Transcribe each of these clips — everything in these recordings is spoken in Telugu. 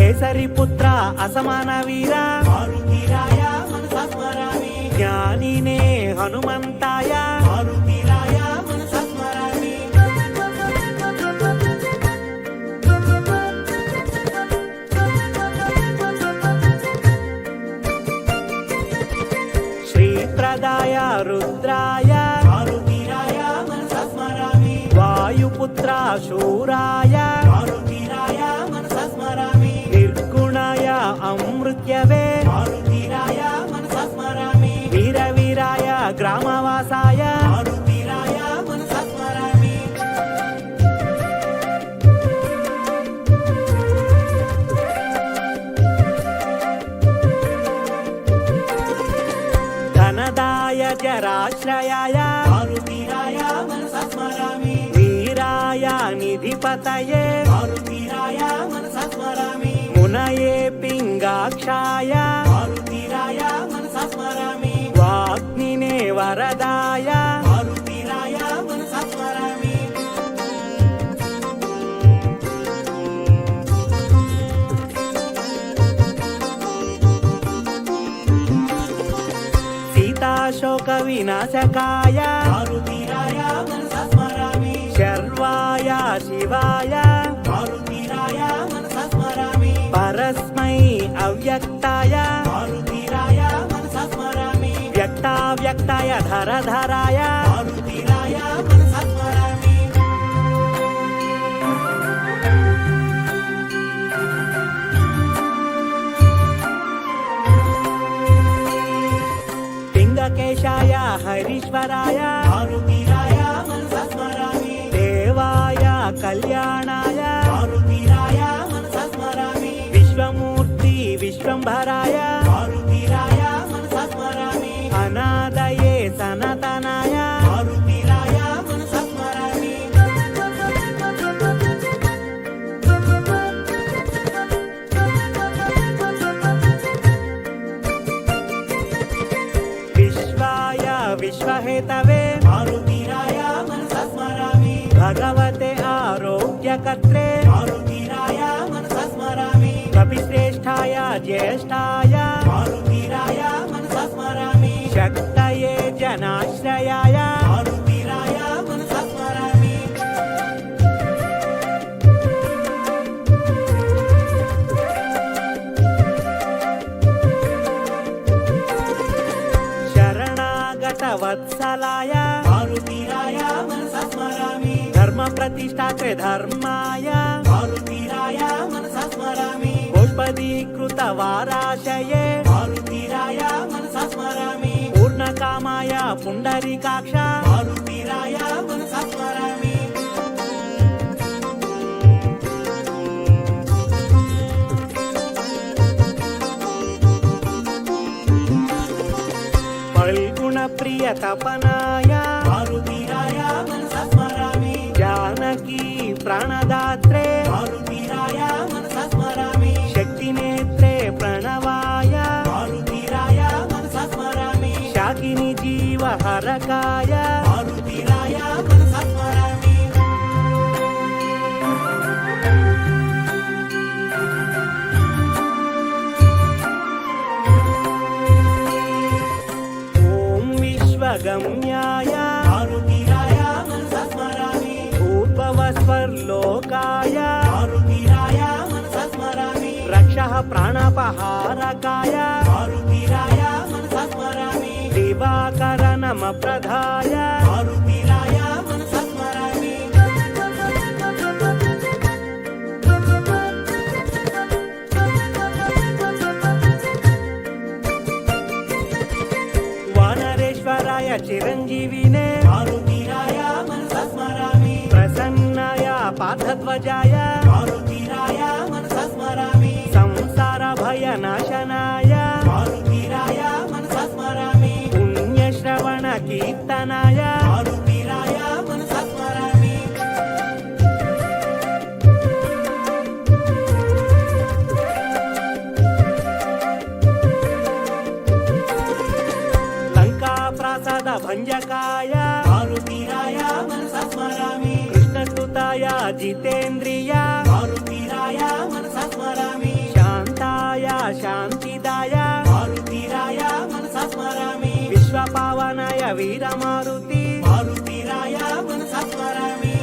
కేసరిపుత్ర అసమాన వీర మారుతీరాయ మనసా స్మరామి జ్ఞానినే హనుమంతాయ మారుతీరాయ మనసా స్మరామి శ్రీప్రదాయ రుద్రాయ మారుతీరాయ మనసా స్మరామి వాయుపుత్ర శూరాయ మారుతీరాయ మనసా స్మరామి నిర్గుణాయ అమృత్యవే మారుతీరాయ మనసా స్మరామి వీరవీరాయ గ్రామవాసాయ మారుతీరాయ మనసా స్మరామి ధనదాయ జరాశ్రయాయ మారుతీరాయ మనసా స్మరామి వీరాయ నిధిపతయే మారుతీరాయ మనసా స్మరామి మునయే పింగాక్షాయ మారుతీరాయ మనసా స్మరామి వాగ్నినే వరదాయ మారుతీరాయ మనసా స్మరామి సీతాశోక వినాశకాయ మారుతీరాయ మనసా స్మరామి శర్వాయ శివాయ మారుతీరాయ మనసా స్మరామి పరస్మై అవ్యక్తాయ మారుతీరాయ మనసా స్మరామి వ్యక్తావ్యక్తాయ ధరధరాయ మారుతీరాయ మనసా స్మరామి పింగకేశాయ హరీశ్వరాయ మారుతీరాయ మనసా స్మరామి దేవాయ కళ్యాణాయ మారుతీరాయ మనసా స్మరామి విశ్వమూర్తి విశ్వంభరాయ మారుతీరాయ మనసా స్మరామి అనాదయే సనాతనాయ మారుతీరాయ మనసా స్మరామి విశ్వాయ విశ్వహేతవే మారుతీరాయ మనసా స్మరామి భగవతే ఆరోగ్యకర్త్రే మారుతీరాయ మనసా స్మరామి కపిశ్రేష్ఠాయ జ్యేష్ఠాయ మారుతీరాయ మనసా స్మరామి శక్తయే జనాశ్రయాయ మారుతీరాయ మనసా స్మరామి శరణాగత వత్సలాయ మారుతీరాయ మనసా స్మరామి ధర్మ ప్రతిష్టాత్రే ధర్మాయ మారుతీరాయ మనసా స్మరామి పుష్పదీకృత వారాశయే మారుతీరాయ మనసా స్మరామి పూర్ణకామాయ పుండరీకాక్ష మారుతీరాయ మనసా స్మరామి ఫల్గుణ ప్రియ తపనాయ మారుతీరాయ మనసా స్మరామి జానకీ ప్రాణదాత్రే మారుతీరాయ మనసా స్మరామి శక్తి నేత్రే ప్రణవాయ మారుతీరాయ మనసా స్మరామి శాకిని జీవహరకాయ మారుతీరాయ మనసా స్మరామి ఓం విశ్వగమ్యాయ మారుతీరాయ మనసా స్మరామి భూర్భవస్వర్లోకాయ మారుతీరాయ మనసా స్మరామి రక్ష ప్రాణపహారకాయ మారుతీరాయ మనసా స్మరామి దివాకర నమ ప్రధాయ మారుతీరాయ మనసా స్మరామి వానరేశ్వరాయ చిరంజీవినే మారుతీరాయ మనసా స్మరామి ప్రసన్నాయ పార్థధ్వజాయ మారుతీరాయ మనసా స్మరామి సంసార భయ నాశనాయ మారుతీరాయ మనసా స్మరామి పుణ్యశ్రవణ కీర్తనాయ మారుతీరాయ మనసా స్మరామి లంకా ప్రాసాద భంజకాయ మారుతీరాయ మనసా స్మరామి కృష్ణసుతాయ జితేంద్రియ మారుతీరాయ మనసా స్మరామి వీరమారుతి మారుతీరాయ మనసా స్మరామి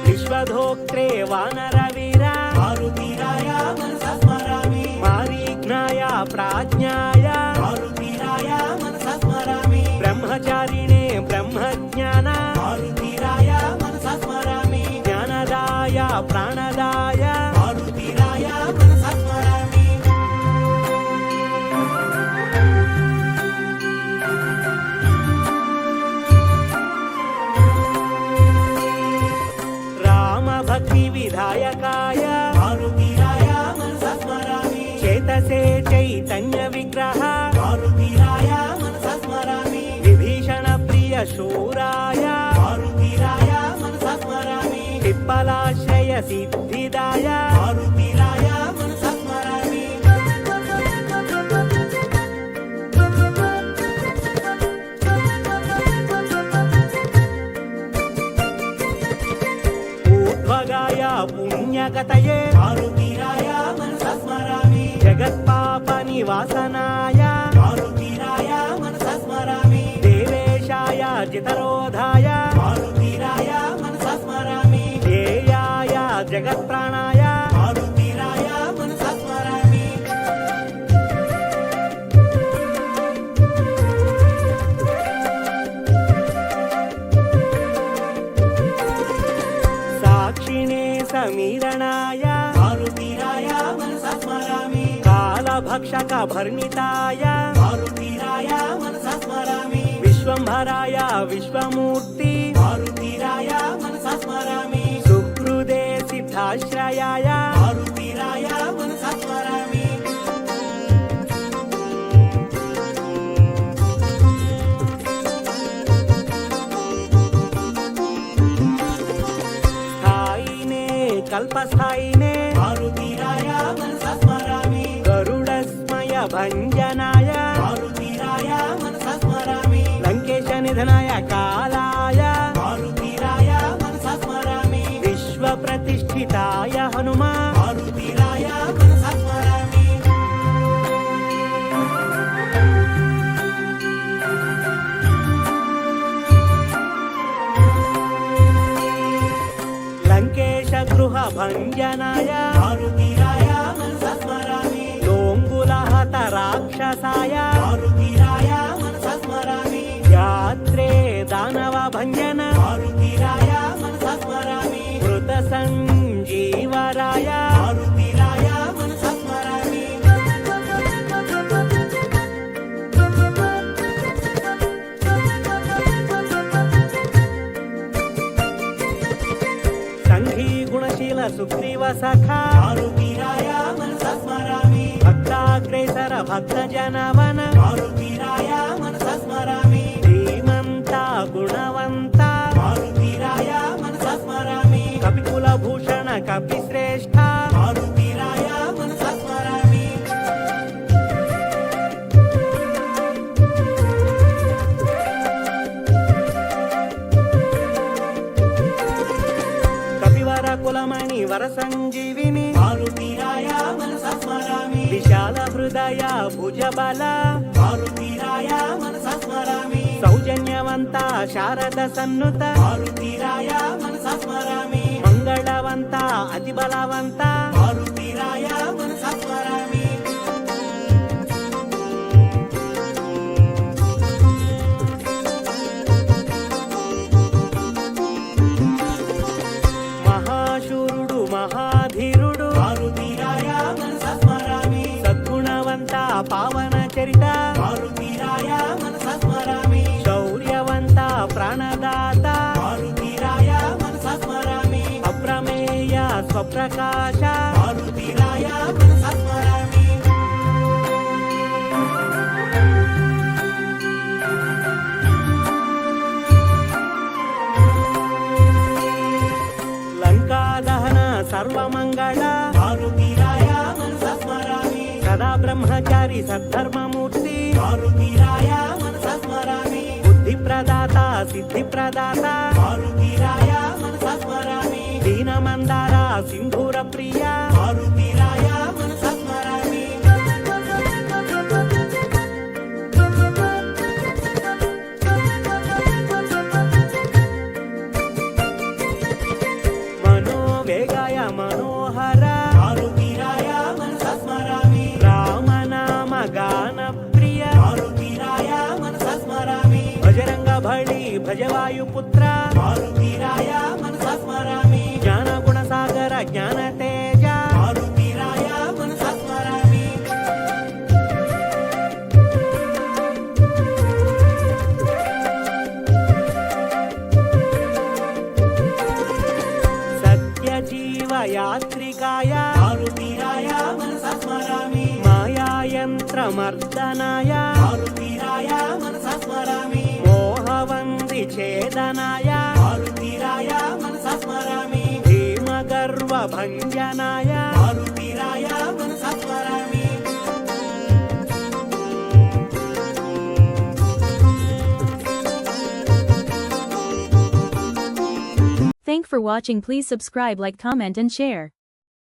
విశ్వధోక్త్రే వానరవీర మారుతీరాయ మనసా స్మరామి మారీఘ్నాయ ప్రాజ్ఞాయ మారుతీరాయ మనసా స్మరామి బ్రహ్మచారిణే బ్రహ్మజ్ఞాన మారుతీరాయ మనసా స్మరామి జ్ఞానదాయ ప్రాణదాయ మారుతీరాయ మనసా స్మరామి రామభక్తి విధాయకాయ మారుతీరాయ మనసా స్మరామి చేతసే చైతన్య విగ్రహ మారుతీరాయ మనసా స్మరామి విభీషణ ప్రియ శూరాయ మారుతీరాయ మనసా స్మరామి పిప్పలాశ్రయ సిద్ధిదాయ మారుతీరాయ మనసా స్మరామి ఊర్ధ్వగాయ పుణ్యగతయే మారుతీరాయ మనసా స్మరామి జగత్పాప నివాసనాయ మారుతీరాయ మనసా స్మరామి దేవేశాయ జితరోధాయ మారుతీరాయ మనసా స్మరామి ధ్యేయాయ జగత్ప్రాణాయ మారుతీరాయ మనసా స్మరామి సాక్షిణే సమీరణాయ మారుతీరాయ మనసా స్మరామి కాలభక్షక భర్ణితాయ మారుతీరాయ మనసా స్మరామి విశ్వంభరాయ విశ్వమూర్తి మారుతీరాయ మనసా స్మరామి సుహృదే సిద్ధాశ్రయాయ మారుతీరాయ మనసా స్మరామి స్థాయినే కల్పస్థాయినే మారుతీరాయ మనసా స్మరామి గరుడస్మయ భంజనాయ మారుతీరాయ మనసా స్మరామి లంకేశ నిధనాయ కాలాయ మారుతీరాయ మనసా స్మరామి విశ్వ ప్రతిష్ఠితాయ హనుమా మారుతీరాయ మనసా స్మరామి లంకేశ గృహ భంజనాయ మారుతీరాయ మనసా స్మరామి లోంగులహత రాక్షసాయ మారుతీరాయ మనసా స్మరామి యాత్రే దానవ భంజన మారుతీరాయ మనసా స్మరామి మృత సంజీవరాయ మారుతీరాయ మనసా స్మరామి సంఘీ గుణశీల సుగ్రీవ సఖా మారుతీరాయ మనసా స్మరామి భక్తాగ్రేసర భక్త జనవన మారుతీరాయ మనసా స్మరామి ధీమంత గుణవంత మారుతీరాయ మనసా స్మరామి కపికుల భూషణ కపి శ్రేష్ఠ మారుతీరాయ మనసా స్మరామి కపివర కులమణి వర సంజీవిని మారుతీరాయ మనసా స్మరామి విశాల హృదయ భుజబల మారుతీరాయ మనసా స్మరామి సౌజన్యవంత శారద సన్నుత మారుతీరాయ మనసా స్మరామి మంగళవంత అతి బలవంత మారుతీరాయ మనసా స్మరామి మహాశూరుడు మహాధీరుడు మారుతీరాయ మనసా స్మరామి సద్గుణవంత పావన చరిత మారుతీరాయ మనసా స్మరామి శౌర్యవంత ప్రాణదాత మారుతీరాయ మనసా స్మరామి అప్రమేయ స్వప్రకాశ మారుతీరాయ మనసా స్మరామి లంకాదహన సర్వమంగళ మారుతీరాయ మనసా స్మరామి సదా బ్రహ్మచారి సద్ధర్మమూర్తి మారుతీరాయ మనసా స్మరామి బుద్ధి ప్రదాత సిద్ధి ప్రదాత మారుతీరాయ మనసా స్మరామి దీన దీనమందార సింధూర ప్రియ మారుతీరాయ మనసా స్మరామి మనోవేగాయ మనోహర మారుతీరాయ మనసా స్మరామి రామనామ గాన ప్రియ మారుతీరాయ మనసా స్మరామి భజరంగ భళి భజవాయుపుత్ర మారుతీరాయ మనసా స్మరామి జ్ఞాన గుణసాగర జ్ఞాన తేజ మారుతీరాయ మనసా స్మరామి సత్య జీవ యాత్రికాయ మారుతీరాయ మనసా స్మరామి మాయాయంత్రమర్దనాయ మారుతీరాయ మనసా స్మరామి మోహవంది ఛేదనాయ మారుతీరాయ మనసా స్మరామి భీమగర్వ భంజనాయ మారుతీరాయ మనసా స్మరామి Thank for watching. Please subscribe, like, comment and share.